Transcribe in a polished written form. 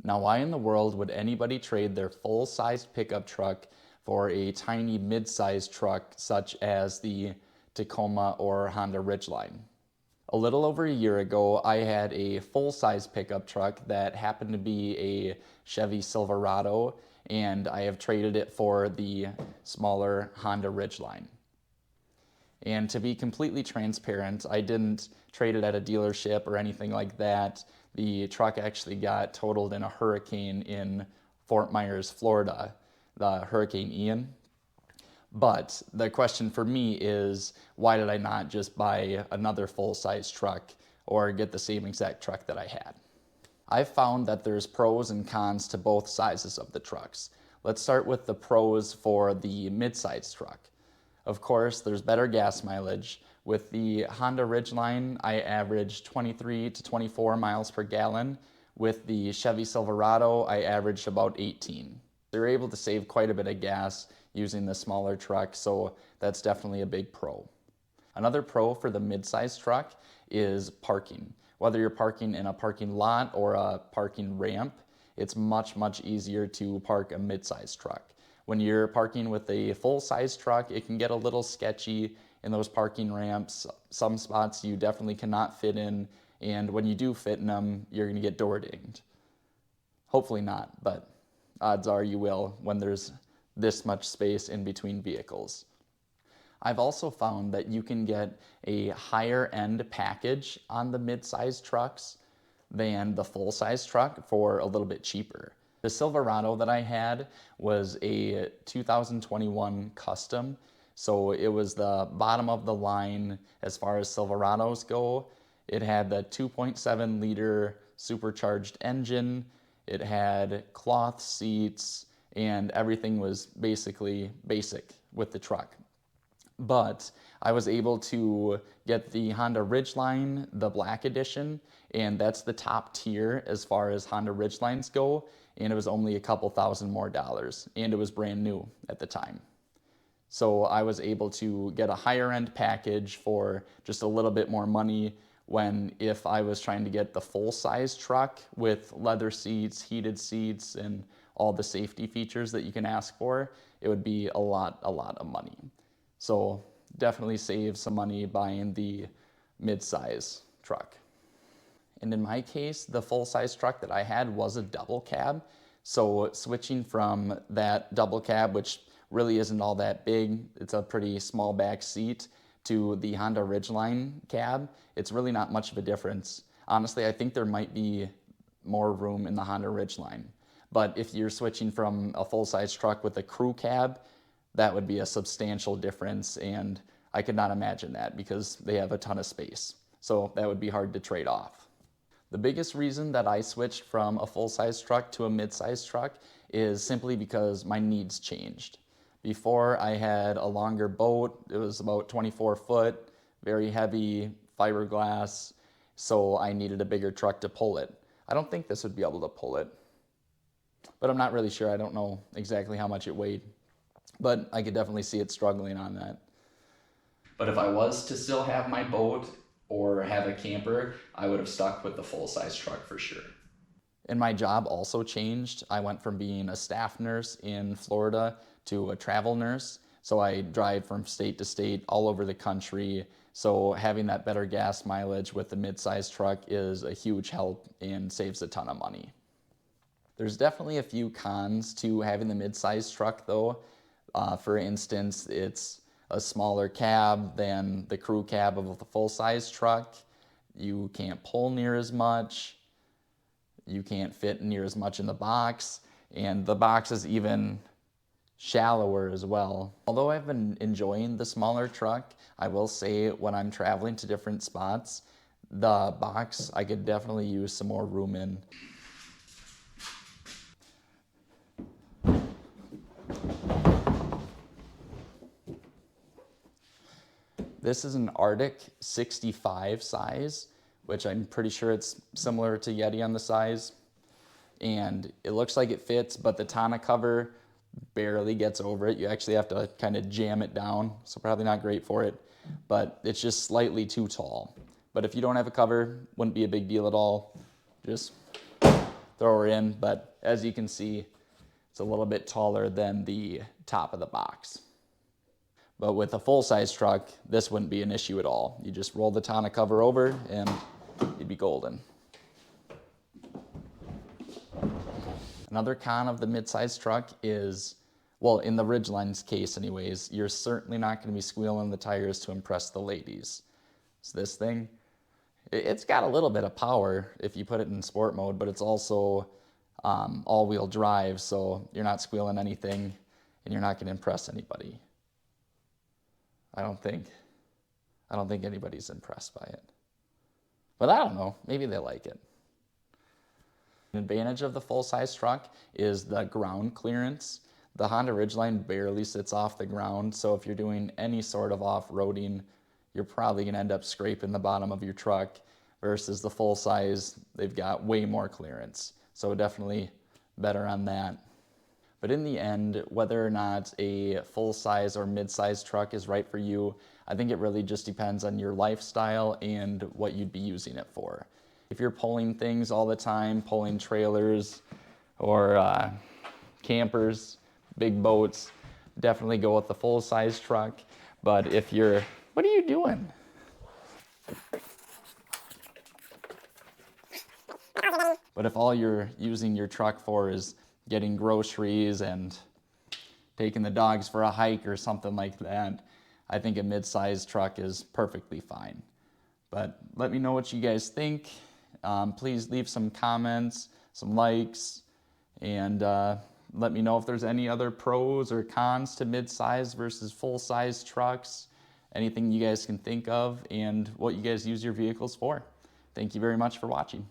Now, why in the world would anybody trade their full-sized pickup truck for a tiny mid-sized truck such as the Tacoma or Honda Ridgeline? A little over a year ago, I had a full-size pickup truck that happened to be a Chevy Silverado, and I have traded it for the smaller Honda Ridgeline. And to be completely transparent, I didn't trade it at a dealership or anything like that. The truck actually got totaled in a hurricane in Fort Myers, Florida, the Hurricane Ian. But the question for me is, why did I not just buy another full-size truck or get the same exact truck that I had? I've found that there's pros and cons to both sizes of the trucks. Let's start with the pros for the mid-size truck. Of course, there's better gas mileage. With the Honda Ridgeline, I averaged 23 to 24 miles per gallon. With the Chevy Silverado, I averaged about 18. They're able to save quite a bit of gas using the smaller truck, so that's definitely a big pro. Another pro for the mid-size truck is parking. Whether you're parking in a parking lot or a parking ramp, it's much easier to park a mid-size truck. When you're parking with a full-size truck, it can get a little sketchy in those parking ramps. Some spots you definitely cannot fit in, and when you do fit in them, you're going to get door dinged. Hopefully not, but odds are you will when there's this much space in between vehicles. I've also found that you can get a higher end package on the mid-size trucks than the full-size truck for a little bit cheaper. The Silverado that I had was a 2021 custom, so it was the bottom of the line as far as Silverados go. It had the 2.7 liter supercharged engine, it had cloth seats, and everything was basically basic with the truck. But I was able to get the Honda Ridgeline, the Black Edition, and that's the top tier as far as Honda Ridgelines go, and it was only a couple thousand more dollars, and it was brand new at the time. So I was able to get a higher end package for just a little bit more money, when if I was trying to get the full size truck with leather seats, heated seats, and all the safety features that you can ask for, it would be a lot of money. So definitely save some money buying the mid-size truck. And in my case, the full-size truck that I had was a double cab. So switching from that double cab, which really isn't all that big, it's a pretty small back seat, to the Honda Ridgeline cab, it's really not much of a difference. Honestly, I think there might be more room in the Honda Ridgeline. But if you're switching from a full-size truck with a crew cab, that would be a substantial difference, and I could not imagine that because they have a ton of space. So that would be hard to trade off. The biggest reason that I switched from a full-size truck to a mid-size truck is simply because my needs changed. Before, I had a longer boat. It was about 24 foot, very heavy fiberglass, so I needed a bigger truck to pull it. I don't think this would be able to pull it, but I'm not really sure. I don't know exactly how much it weighed, but I could definitely see it struggling on that. But if I was to still have my boat or have a camper, I would have stuck with the full-size truck for sure. And my job also changed. I went from being a staff nurse in Florida to a travel nurse. So I drive from state to state all over the country. So having that better gas mileage with the mid-size truck is a huge help and saves a ton of money. There's definitely a few cons to having the mid-size truck though. For instance, it's a smaller cab than the crew cab of the full-size truck. You can't pull near as much. You can't fit near as much in the box, and the box is even shallower as well. Although I've been enjoying the smaller truck, I will say when I'm traveling to different spots, the box I could definitely use some more room in. This is an Arctic 65 size, which I'm pretty sure it's similar to Yeti on the size. And it looks like it fits, but the tonneau cover barely gets over it. You actually have to kind of jam it down, so probably not great for it, but it's just slightly too tall. But if you don't have a cover, wouldn't be a big deal at all. Just throw her in, but as you can see, it's a little bit taller than the top of the box. But with a full-size truck, this wouldn't be an issue at all. You just roll the tonneau cover over and you'd be golden. Another con of the mid-size truck is, well, in the Ridgeline's case anyways, you're certainly not going to be squealing the tires to impress the ladies. So this thing, it's got a little bit of power if you put it in sport mode, but it's also all-wheel drive, so you're not squealing anything and you're not going to impress anybody. I don't think anybody's impressed by it. But I don't know, maybe they like it. An advantage of the full-size truck is the ground clearance. The Honda Ridgeline barely sits off the ground, so if you're doing any sort of off-roading, you're probably going to end up scraping the bottom of your truck, versus the full-size, they've got way more clearance. So definitely better on that. But in the end, whether or not a full-size or mid-size truck is right for you, I think it really just depends on your lifestyle and what you'd be using it for. If you're pulling things all the time, pulling trailers or campers, big boats, definitely go with the full-size truck. But if you're, what are you doing? But if all you're using your truck for is getting groceries and taking the dogs for a hike or something like that, I think a mid-sized truck is perfectly fine. But let me know what you guys think. Please leave some comments, some likes, and let me know if there's any other pros or cons to mid-size versus full-size trucks, anything you guys can think of, and what you guys use your vehicles for. Thank you very much for watching.